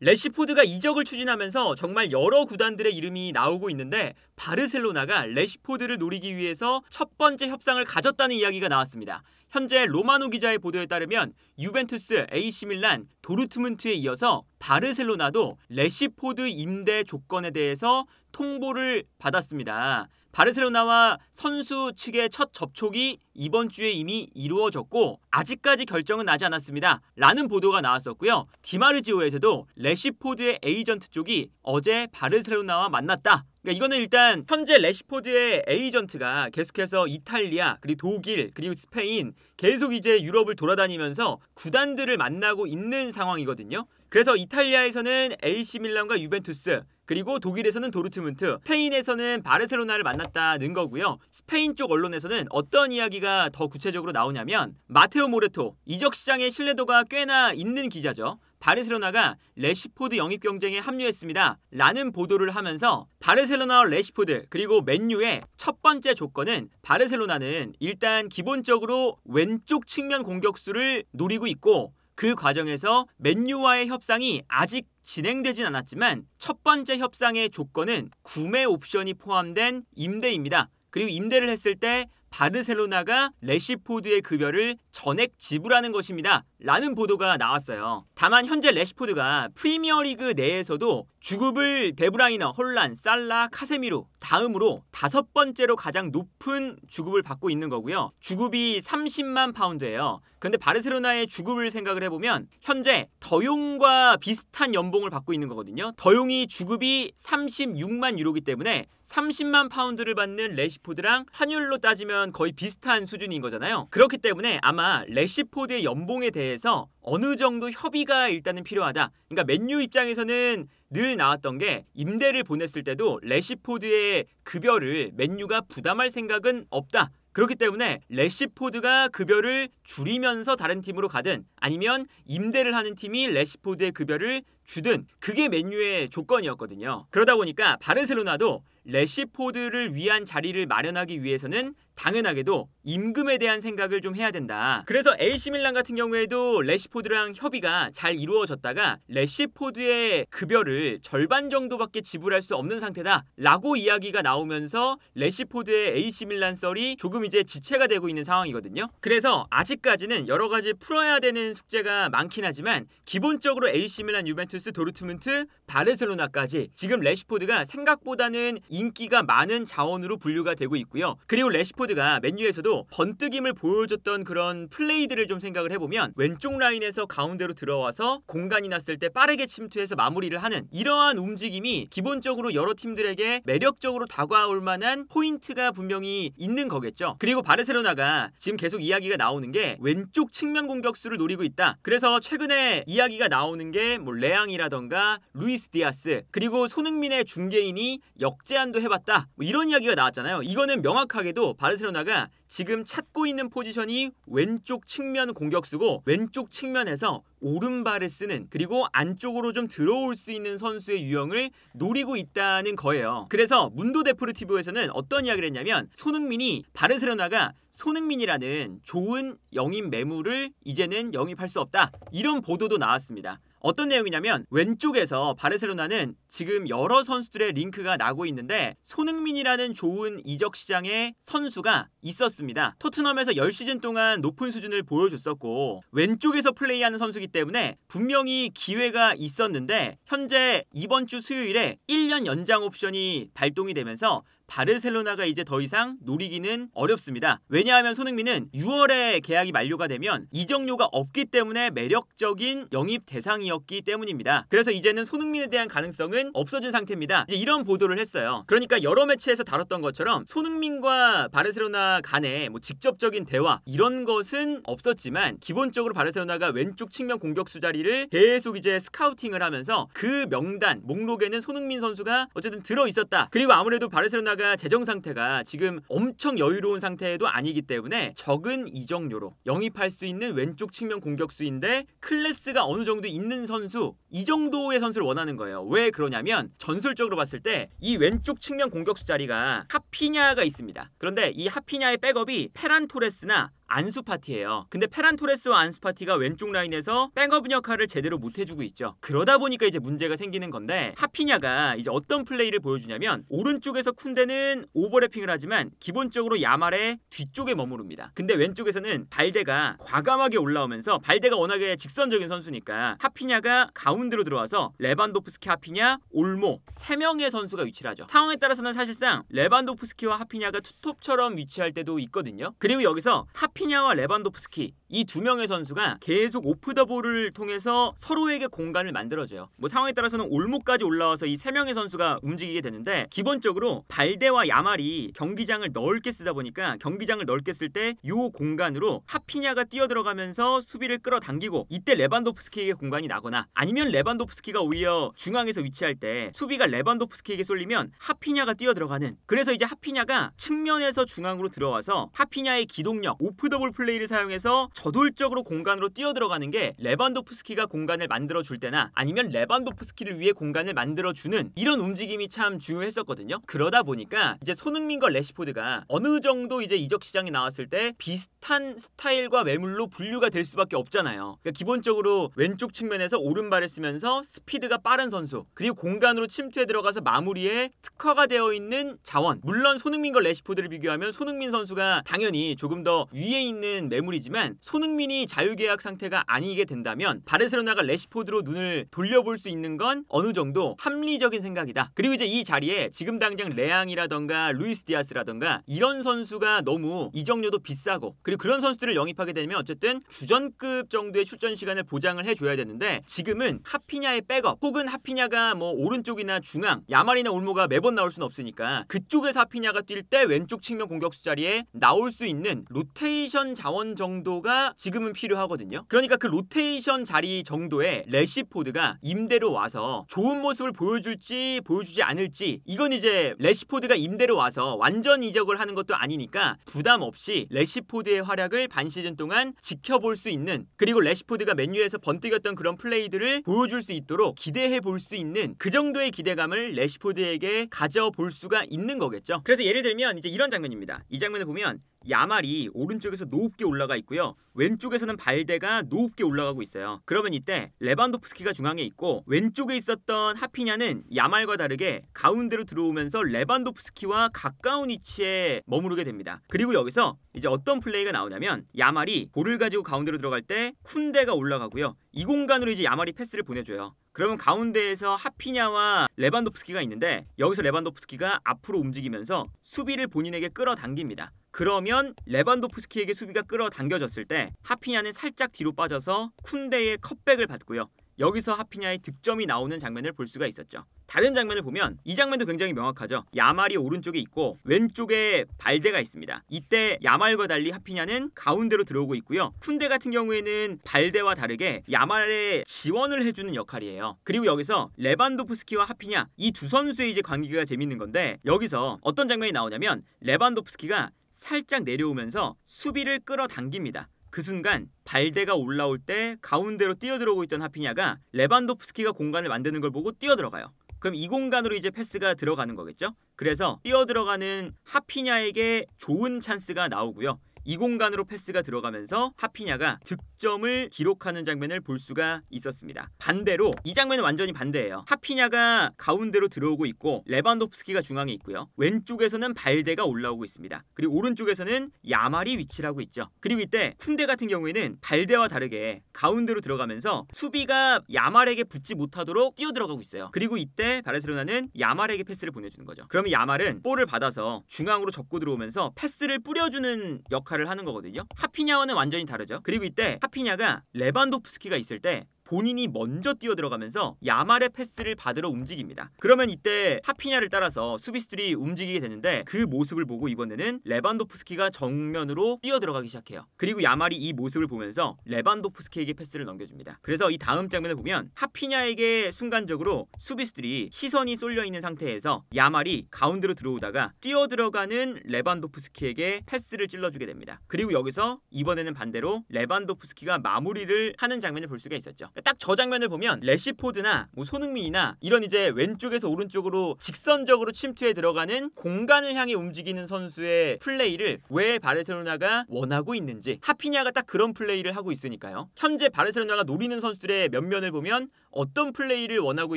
래시포드가 이적을 추진하면서 정말 여러 구단들의 이름이 나오고 있는데 바르셀로나가 래시포드를 노리기 위해서 첫 번째 협상을 가졌다는 이야기가 나왔습니다. 현재 로마노 기자의 보도에 따르면 유벤투스, AC 밀란, 도르트문트에 이어서 바르셀로나도 래시포드 임대 조건에 대해서 통보를 받았습니다. 바르셀로나와 선수 측의 첫 접촉이 이번 주에 이미 이루어졌고 아직까지 결정은 나지 않았습니다. 라는 보도가 나왔었고요. 디마르지오에서도 래시포드의 에이전트 쪽이 어제 바르셀로나와 만났다. 그러니까 이거는 일단 현재 래시포드의 에이전트가 계속해서 이탈리아, 그리고 독일, 그리고 스페인 계속 이제 유럽을 돌아다니면서 구단들을 만나고 있는 상황이거든요. 그래서 이탈리아에서는 AC 밀란과 유벤투스, 그리고 독일에서는 도르트문트, 스페인에서는 바르셀로나를 만났다는 거고요. 스페인 쪽 언론에서는 어떤 이야기가 더 구체적으로 나오냐면 마테오 모레토, 이적 시장의 신뢰도가 꽤나 있는 기자죠. 바르셀로나가 래시포드 영입 경쟁에 합류했습니다. 라는 보도를 하면서 바르셀로나와 래시포드 그리고 맨유의 첫 번째 조건은 바르셀로나는 일단 기본적으로 왼쪽 측면 공격수를 노리고 있고 그 과정에서 맨유와의 협상이 아직 진행되진 않았지만 첫 번째 협상의 조건은 구매 옵션이 포함된 임대입니다. 그리고 임대를 했을 때 바르셀로나가 래시포드의 급여를 전액 지불하는 것입니다. 라는 보도가 나왔어요. 다만 현재 래시포드가 프리미어리그 내에서도 주급을 데브라이너, 홀란, 살라, 카세미로 다음으로 5번째로 가장 높은 주급을 받고 있는 거고요. 주급이 30만 파운드예요. 그런데 바르셀로나의 주급을 생각을 해보면 현재 더용과 비슷한 연봉을 받고 있는 거거든요. 더용이 주급이 36만 유로이기 때문에 30만 파운드를 받는 래시포드랑 환율로 따지면 거의 비슷한 수준인 거잖아요. 그렇기 때문에 아마 래시포드의 연봉에 대해서 어느 정도 협의가 일단은 필요하다. 그러니까 맨유 입장에서는 늘 나왔던 게 임대를 보냈을 때도 래시포드의 급여를 맨유가 부담할 생각은 없다. 그렇기 때문에 래시포드가 급여를 줄이면서 다른 팀으로 가든 아니면 임대를 하는 팀이 래시포드의 급여를 주든 그게 맨유의 조건이었거든요. 그러다 보니까 바르셀로나도 래시포드를 위한 자리를 마련하기 위해서는 당연하게도 임금에 대한 생각을 좀 해야 된다. 그래서 AC 밀란 같은 경우에도 래시포드랑 협의가 잘 이루어졌다가 래시포드의 급여를 절반 정도밖에 지불할 수 없는 상태다 라고 이야기가 나오면서 래시포드의 AC 밀란 썰이 조금 이제 지체가 되고 있는 상황이거든요. 그래서 아직까지는 여러 가지 풀어야 되는 숙제가 많긴 하지만 기본적으로 AC 밀란, 유벤투스, 도르트문트, 바르셀로나까지 지금 래시포드가 생각보다는 인기가 많은 자원으로 분류가 되고 있고요. 그리고 래시포드가 맨유에서도 번뜩임을 보여줬던 그런 플레이들을 좀 생각을 해보면 왼쪽 라인에서 가운데로 들어와서 공간이 났을 때 빠르게 침투해서 마무리를 하는 이러한 움직임이 기본적으로 여러 팀들에게 매력적으로 다가올 만한 포인트가 분명히 있는 거겠죠. 그리고 바르셀로나가 지금 계속 이야기가 나오는 게 왼쪽 측면 공격수를 노리고 있다. 그래서 최근에 이야기가 나오는 게 뭐 레앙이라던가 루이스 디아스 그리고 손흥민의 중개인이 역제안도 해봤다. 뭐 이런 이야기가 나왔잖아요. 이거는 명확하게도 바르셀로나가 지금 찾고 있는 포지션이 왼쪽 측면 공격수고 왼쪽 측면에서 오른발을 쓰는 그리고 안쪽으로 좀 들어올 수 있는 선수의 유형을 노리고 있다는 거예요. 그래서 문도 데포르티보에서는 어떤 이야기를 했냐면 손흥민이 바르셀로나가 손흥민이라는 좋은 영입 매물을 이제는 영입할 수 없다. 이런 보도도 나왔습니다. 어떤 내용이냐면 왼쪽에서 바르셀로나는 지금 여러 선수들의 링크가 나고 있는데 손흥민이라는 좋은 이적 시장의 선수가 있었습니다. 토트넘에서 10시즌 동안 높은 수준을 보여줬었고 왼쪽에서 플레이하는 선수이기 때문에 분명히 기회가 있었는데 현재 이번 주 수요일에 1년 연장 옵션이 발동이 되면서 바르셀로나가 이제 더 이상 노리기는 어렵습니다. 왜냐하면 손흥민은 6월에 계약이 만료가 되면 이적료가 없기 때문에 매력적인 영입 대상이었기 때문입니다. 그래서 이제는 손흥민에 대한 가능성은 없어진 상태입니다. 이제 이런 보도를 했어요. 그러니까 여러 매체에서 다뤘던 것처럼 손흥민과 바르셀로나 간에 뭐 직접적인 대화 이런 것은 없었지만 기본적으로 바르셀로나가 왼쪽 측면 공격수 자리를 계속 이제 스카우팅을 하면서 그 명단 목록에는 손흥민 선수가 어쨌든 들어 있었다. 그리고 아무래도 바르셀로나가 재정 상태가 지금 엄청 여유로운 상태도 아니기 때문에 적은 이적료로 영입할 수 있는 왼쪽 측면 공격수인데 클래스가 어느 정도 있는 선수 이 정도의 선수를 원하는 거예요. 왜 그러냐면 전술적으로 봤을 때 이 왼쪽 측면 공격수 자리가 하피냐가 있습니다. 그런데 이 하피냐의 백업이 페란 토레스나 안수 파티예요. 근데 페란 토레스와 안수 파티가 왼쪽 라인에서 백업 역할을 제대로 못 해주고 있죠. 그러다 보니까 이제 문제가 생기는 건데, 하피냐가 이제 어떤 플레이를 보여주냐면 오른쪽에서 쿤데는 오버래핑을 하지만 기본적으로 야말의 뒤쪽에 머무릅니다. 근데 왼쪽에서는 발데가 과감하게 올라오면서, 발데가 워낙에 직선적인 선수니까 하피냐가 가운데로 들어와서 레반도프스키, 하피냐, 올모 3명의 선수가 위치를 하죠. 상황에 따라서는 사실상 레반도프스키와 하피냐가 투톱처럼 위치할 때도 있거든요. 그리고 여기서 하피냐와 레반도프스키 이 2명의 선수가 계속 오프 더 볼을 통해서 서로에게 공간을 만들어줘요. 뭐 상황에 따라서는 올모까지 올라와서 이 3명의 선수가 움직이게 되는데, 기본적으로 발데와 야말이 경기장을 넓게 쓰다 보니까 경기장을 넓게 쓸 때 이 공간으로 하피냐가 뛰어들어가면서 수비를 끌어당기고, 이때 레반도프스키에게 공간이 나거나 아니면 레반도프스키가 오히려 중앙에서 위치할 때 수비가 레반도프스키에게 쏠리면 하피냐가 뛰어들어가는, 그래서 이제 하피냐가 측면에서 중앙으로 들어와서 하피냐의 기동력, 오프 더 볼 플레이를 사용해서 저돌적으로 공간으로 뛰어들어가는 게 레반도프스키가 공간을 만들어줄 때나 아니면 레반도프스키를 위해 공간을 만들어주는 이런 움직임이 참 중요했었거든요. 그러다 보니까 이제 손흥민과 레시포드가 어느 정도 이제 이적 시장에 나왔을 때 비슷한 스타일과 매물로 분류가 될 수밖에 없잖아요. 그러니까 기본적으로 왼쪽 측면에서 오른발을 쓰면서 스피드가 빠른 선수, 그리고 공간으로 침투해 들어가서 마무리에 특화가 되어 있는 자원. 물론 손흥민과 레시포드를 비교하면 손흥민 선수가 당연히 조금 더 위에 있는 매물이지만, 손흥민이 자유계약 상태가 아니게 된다면 바르셀로나가 레시포드로 눈을 돌려볼 수 있는 건 어느 정도 합리적인 생각이다. 그리고 이제 이 자리에 지금 당장 레앙이라던가 루이스 디아스라던가 이런 선수가 너무 이적료도 비싸고, 그리고 그런 선수들을 영입하게 되면 어쨌든 주전급 정도의 출전 시간을 보장을 해줘야 되는데, 지금은 하피냐의 백업 혹은 하피냐가 뭐 오른쪽이나 중앙, 야말이나 올모가 매번 나올 수는 없으니까 그쪽에서 하피냐가 뛸 때 왼쪽 측면 공격수 자리에 나올 수 있는 로테이션 자원 정도가 지금은 필요하거든요. 그러니까 그 로테이션 자리 정도의 레시포드가 임대로 와서 좋은 모습을 보여줄지 보여주지 않을지, 이건 이제 레시포드가 임대로 와서 완전 이적을 하는 것도 아니니까 부담 없이 레시포드의 활약을 반 시즌 동안 지켜볼 수 있는, 그리고 레시포드가 맨유에서 번뜩였던 그런 플레이들을 보여줄 수 있도록 기대해 볼 수 있는 그 정도의 기대감을 레시포드에게 가져볼 수가 있는 거겠죠. 그래서 예를 들면 이제 이런 장면입니다. 이 장면을 보면 야말이 오른쪽에서 높게 올라가 있고요, 왼쪽에서는 발데가 높게 올라가고 있어요. 그러면 이때 레반도프스키가 중앙에 있고, 왼쪽에 있었던 하피냐는 야말과 다르게 가운데로 들어오면서 레반도프스키와 가까운 위치에 머무르게 됩니다. 그리고 여기서 이제 어떤 플레이가 나오냐면, 야말이 볼을 가지고 가운데로 들어갈 때 쿤데가 올라가고요, 이 공간으로 이제 야말이 패스를 보내줘요. 그러면 가운데에서 하피냐와 레반도프스키가 있는데, 여기서 레반도프스키가 앞으로 움직이면서 수비를 본인에게 끌어당깁니다. 그러면 레반도프스키에게 수비가 끌어당겨졌을 때 하피냐는 살짝 뒤로 빠져서 쿤데의 컷백을 받고요, 여기서 하피냐의 득점이 나오는 장면을 볼 수가 있었죠. 다른 장면을 보면 이 장면도 굉장히 명확하죠. 야말이 오른쪽에 있고 왼쪽에 발데가 있습니다. 이때 야말과 달리 하피냐는 가운데로 들어오고 있고요, 쿤데 같은 경우에는 발데와 다르게 야말의 지원을 해주는 역할이에요. 그리고 여기서 레반도프스키와 하피냐 이 두 선수의 이제 관계가 재밌는 건데, 여기서 어떤 장면이 나오냐면 레반도프스키가 살짝 내려오면서 수비를 끌어당깁니다. 그 순간 발데가 올라올 때 가운데로 뛰어들어오고 있던 하피냐가 레반도프스키가 공간을 만드는 걸 보고 뛰어들어가요. 그럼 이 공간으로 이제 패스가 들어가는 거겠죠. 그래서 뛰어들어가는 하피냐에게 좋은 찬스가 나오고요, 이 공간으로 패스가 들어가면서 하피냐가 득점을 기록하는 장면을 볼 수가 있었습니다. 반대로 이 장면은 완전히 반대예요. 하피냐가 가운데로 들어오고 있고 레반도프스키가 중앙에 있고요, 왼쪽에서는 발데가 올라오고 있습니다. 그리고 오른쪽에서는 야말이 위치를 하고 있죠. 그리고 이때 쿤데 같은 경우에는 발데와 다르게 가운데로 들어가면서 수비가 야말에게 붙지 못하도록 뛰어들어가고 있어요. 그리고 이때 바르셀로나는 야말에게 패스를 보내주는 거죠. 그러면 야말은 볼을 받아서 중앙으로 접고 들어오면서 패스를 뿌려주는 역할을 하는 거거든요. 하피냐와는 완전히 다르죠. 그리고 이때 하피냐가 레반도프스키가 있을 때 본인이 먼저 뛰어들어가면서 야말의 패스를 받으러 움직입니다. 그러면 이때 하피냐를 따라서 수비수들이 움직이게 되는데, 그 모습을 보고 이번에는 레반도프스키가 정면으로 뛰어들어가기 시작해요. 그리고 야말이 이 모습을 보면서 레반도프스키에게 패스를 넘겨줍니다. 그래서 이 다음 장면을 보면 하피냐에게 순간적으로 수비수들이 시선이 쏠려있는 상태에서 야말이 가운데로 들어오다가 뛰어들어가는 레반도프스키에게 패스를 찔러주게 됩니다. 그리고 여기서 이번에는 반대로 레반도프스키가 마무리를 하는 장면을 볼 수가 있었죠. 딱 저 장면을 보면 래시포드나 뭐 손흥민이나 이런 이제 왼쪽에서 오른쪽으로 직선적으로 침투해 들어가는 공간을 향해 움직이는 선수의 플레이를 왜 바르셀로나가 원하고 있는지, 하피냐가 딱 그런 플레이를 하고 있으니까요. 현재 바르셀로나가 노리는 선수들의 면면을 보면 어떤 플레이를 원하고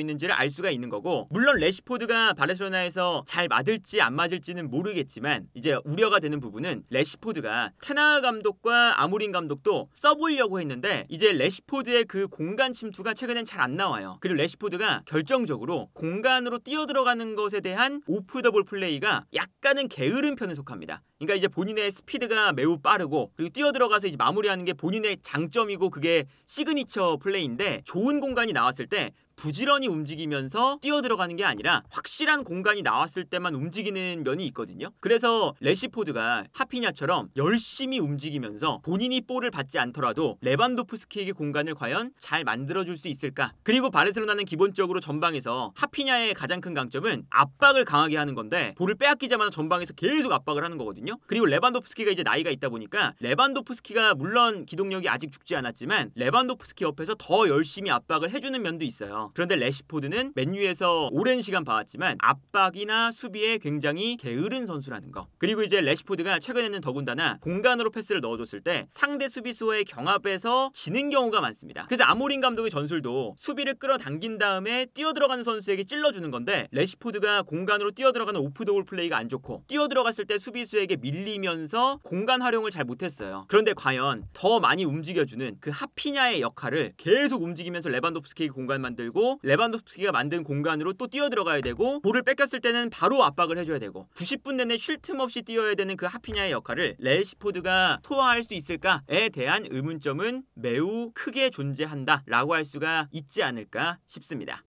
있는지를 알 수가 있는 거고, 물론 래시포드가 바르셀로나에서 잘 맞을지 안 맞을지는 모르겠지만 이제 우려가 되는 부분은 래시포드가 테나 감독과 아모린 감독도 써보려고 했는데 이제 래시포드의 그 공간 침투가 최근엔 잘 안 나와요. 그리고 래시포드가 결정적으로 공간으로 뛰어들어가는 것에 대한 오프 더 볼 플레이가 약간은 게으른 편에 속합니다. 그러니까 이제 본인의 스피드가 매우 빠르고 그리고 뛰어들어가서 이제 마무리하는 게 본인의 장점이고 그게 시그니처 플레이인데, 좋은 공간이 나왔을 때 부지런히 움직이면서 뛰어들어가는 게 아니라 확실한 공간이 나왔을 때만 움직이는 면이 있거든요. 그래서 래시포드가 하피냐처럼 열심히 움직이면서 본인이 볼을 받지 않더라도 레반도프스키에게 공간을 과연 잘 만들어줄 수 있을까? 그리고 바르셀로나는 기본적으로 전방에서 하피냐의 가장 큰 강점은 압박을 강하게 하는 건데, 볼을 빼앗기자마자 전방에서 계속 압박을 하는 거거든요. 그리고 레반도프스키가 이제 나이가 있다 보니까 레반도프스키가 물론 기동력이 아직 죽지 않았지만 레반도프스키 옆에서 더 열심히 압박을 해주는 면도 있어요. 그런데 래시포드는 맨유에서 오랜 시간 봐왔지만 압박이나 수비에 굉장히 게으른 선수라는 거. 그리고 이제 래시포드가 최근에는 더군다나 공간으로 패스를 넣어줬을 때 상대 수비수와의 경합에서 지는 경우가 많습니다. 그래서 아모린 감독의 전술도 수비를 끌어당긴 다음에 뛰어들어가는 선수에게 찔러주는 건데, 래시포드가 공간으로 뛰어들어가는 오프 더 볼 플레이가 안 좋고 뛰어들어갔을 때 수비수에게 밀리면서 공간 활용을 잘 못했어요. 그런데 과연 더 많이 움직여주는 그 하피냐의 역할을 계속 움직이면서 레반도프스키에게 공간 만들고 레반도프스키가 만든 공간으로 또 뛰어들어가야 되고, 볼을 뺏겼을 때는 바로 압박을 해줘야 되고 90분 내내 쉴 틈 없이 뛰어야 되는 그 하피냐의 역할을 래시포드가 소화할 수 있을까에 대한 의문점은 매우 크게 존재한다라고 할 수가 있지 않을까 싶습니다.